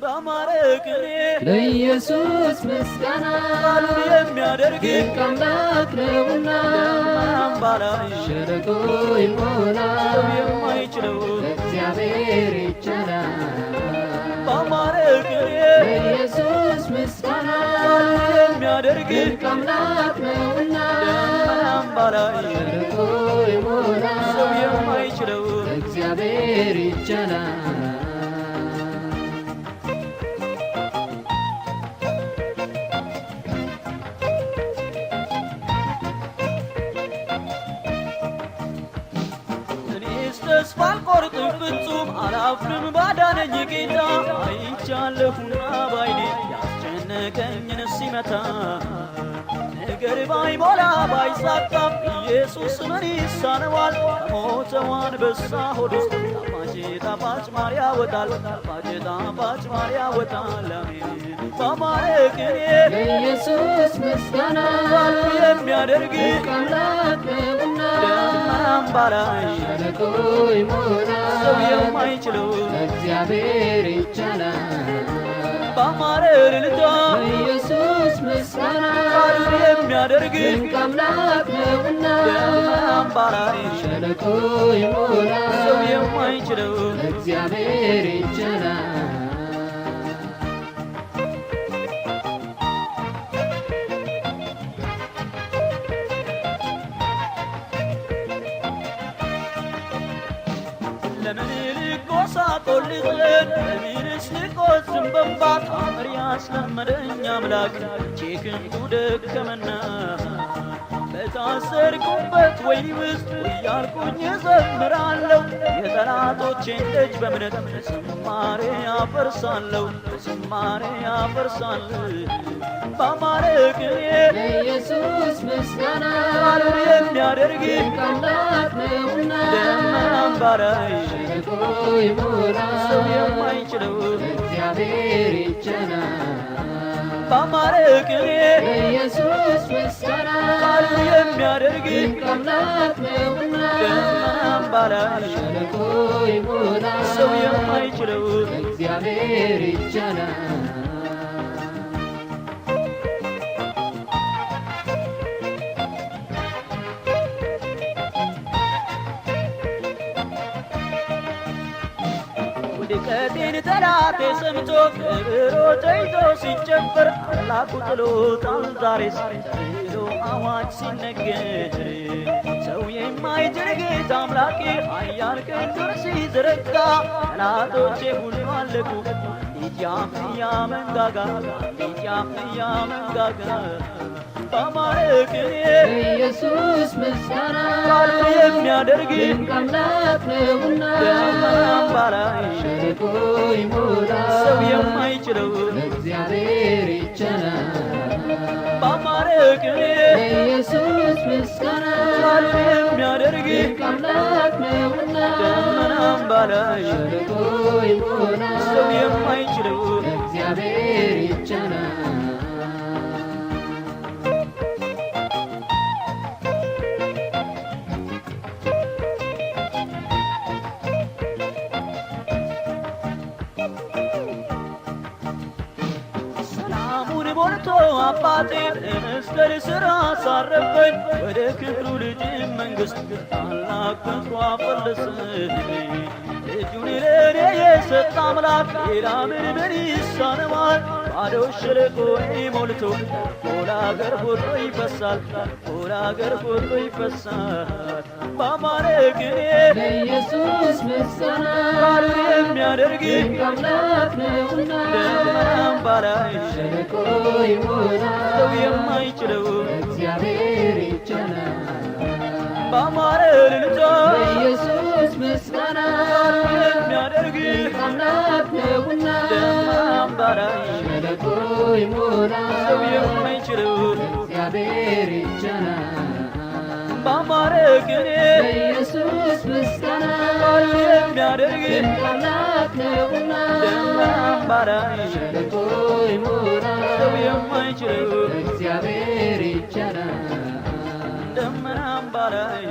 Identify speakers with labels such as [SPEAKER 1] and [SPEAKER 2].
[SPEAKER 1] በማረክኔ
[SPEAKER 2] ለኢየሱስ ምስጋና
[SPEAKER 1] ቃሉን የሚያደርግ
[SPEAKER 2] ድንቅ አምላክ ነውና
[SPEAKER 1] አምባላይ
[SPEAKER 2] ሸለቆ ይሞላል
[SPEAKER 1] ሰው የማይችለው
[SPEAKER 2] እግዚአብሔር ይቻላል
[SPEAKER 1] በማረክኔ
[SPEAKER 2] ለኢየሱስ ምስጋና
[SPEAKER 1] ቃሉን የሚያደርግ
[SPEAKER 2] ድንቅ አምላክ ነውና
[SPEAKER 1] አምባላይ
[SPEAKER 2] ሸለቆ ይሞላል
[SPEAKER 1] ሰው የማይችለው
[SPEAKER 2] እግዚአብሔር ይቻላል ተስፋ አልቆርጥም ፍጹም አላፍርም ባዳነኝ ጌታ አይቻለሁና ባይኔ ያስጨነቀኝን ሲመታ ነገር ባይሞላ ባይሳካም ኢየሱስ ምን ይሳነዋል ከሞተው አንበሳ ሆድ ውስጥ ጣፋጭ ማር ያወጣል ጣፋጭ ማር ያወጣል አሜን በማረክኔ
[SPEAKER 1] ለኢየሱስ ምስጋና
[SPEAKER 2] የሚያደርግ
[SPEAKER 1] ድንቅ አምላክ ነውና
[SPEAKER 2] አምባላይ
[SPEAKER 1] ሸለቆ ይሞላል
[SPEAKER 2] ሰው የማይችለው
[SPEAKER 1] እግዚአብሔር ይቻላል
[SPEAKER 2] ባማረ እልልታ
[SPEAKER 1] ለኢየሱስ ምስጋና
[SPEAKER 2] ቃሉን የሚያደርግ
[SPEAKER 1] ድንቅ አምላክ ነውና
[SPEAKER 2] አምባላይ
[SPEAKER 1] ሸለቆ ይሞላል
[SPEAKER 2] ሰው የማይችለው
[SPEAKER 1] እግዚአብሔር ይቻላል
[SPEAKER 2] ለምን ልቆሳቆልዘን ለምንስ ልቆዝም በንባ ታምር ያስለመደኝ አምላክ ቼክንቱ ደከመና በታሰርኩበት ወይኒ ውስጥ እያልኩኝ እዘምራለሁ የጠላቶቼን ደጅ በእምነት ዝማሬ አፈርሳለሁ ዝማሬ አፈርሳለሁ በማረክኔ
[SPEAKER 1] ለኢየሱስ ምስጋና
[SPEAKER 2] ቃሉን የሚያደርግ
[SPEAKER 1] ድንቅ አምላክ ነውና
[SPEAKER 2] ደመናም ባላይ
[SPEAKER 1] ሸለቆ ይሞላል
[SPEAKER 2] ሰው የማይችለው
[SPEAKER 1] እግዚአብሔር ይቻላል
[SPEAKER 2] በማረክኔ
[SPEAKER 1] ለኢየሱስ ምስጋና
[SPEAKER 2] ቃሉን የሚያደርግ
[SPEAKER 1] ድንቅ አምላክ ነውና
[SPEAKER 2] ደመናም ባላይ
[SPEAKER 1] ሸለቆ ይሞላል
[SPEAKER 2] ሰው የማይችለው
[SPEAKER 1] እግዚአብሔር ይቻላል
[SPEAKER 2] ውድቀቴን ጠላቴ ሰምቶ ክብሮ ተይዞ ሲጨፈር አምላኩ ጥሎታል ዛሬስ ተብሎ አዋጅ ሲነገር ሰው የማይችል ጌታ አምላኬ ኃያል ክንዱን ሲዘረጋ ጠላቶቼ ሁሉ አለቁ ኢትዮጵያ መንጋጋ ኢትዮጵያ መንጋጋ በማረክኔ
[SPEAKER 1] ለኢየሱስ ምስጋና
[SPEAKER 2] ቃሉን የሚያደርግ
[SPEAKER 1] ድንቅ አምላክ ነውና
[SPEAKER 2] ደመናም ባላይ
[SPEAKER 1] ሸለቆ ይሞላል
[SPEAKER 2] ሰው የማይችለው
[SPEAKER 1] እግዚአብሔር ይቻላል
[SPEAKER 2] በማረክኔ
[SPEAKER 1] ለኢየሱስ ምስጋና
[SPEAKER 2] ቃሉን የሚያደርግ
[SPEAKER 1] ድንቅ አምላክ ነውና
[SPEAKER 2] ደመናም ባላይ
[SPEAKER 1] ሸለቆ ይሞላል
[SPEAKER 2] ሰው የማይችለው
[SPEAKER 1] እግዚአብሔር ይቻላል
[SPEAKER 2] ሰላሙን ሞልቶ አባቴ በመስቀል ሥራ አሳረፈኝ ወደ ክብሩ ልጅ መንግሥት ታላቅ ፍቅሩ አፈለሰኝ ልጁን ለእኔ የሰጠ አምላክ ሌላ ምን ይሳነዋል ባዶ ሸለቆ ሞልቶ ሞላ አገር ሁሉ ይፈሳል ሞላ አገር ሁሉ ይፈሳል በማረክኔ
[SPEAKER 1] ለኢየሱስ ምስጋና
[SPEAKER 2] ቃሉን የሚያደርግ
[SPEAKER 1] ድንቅ አምላክ ነውና
[SPEAKER 2] ደመናም ባላይ
[SPEAKER 1] ሸለቆ ይሞላል
[SPEAKER 2] ሰው የማይችለው
[SPEAKER 1] እግዚአብሔር ይቻላል
[SPEAKER 2] ባማረ እልልታ
[SPEAKER 1] ለኢየሱስ ምስጋና
[SPEAKER 2] የሚያደርግ
[SPEAKER 1] ድንቅ አምላክ ነውና
[SPEAKER 2] ደመናም ባላይ
[SPEAKER 1] ሸለቆ ይሞላል
[SPEAKER 2] ሰው የማይችለው
[SPEAKER 1] እግዚአብሔር ይቻላል
[SPEAKER 2] ባማረ ቅኔ
[SPEAKER 1] ለኢየሱስ ምስጋና
[SPEAKER 2] የሚያደርግ
[SPEAKER 1] ድንቅ አምላክ ነውና
[SPEAKER 2] ደመናም ባላይ
[SPEAKER 1] ሸለቆ ይሞላል
[SPEAKER 2] ሰው የማይችለው
[SPEAKER 1] እግዚአብሔር ይቻላል
[SPEAKER 2] ደመናም ባላይ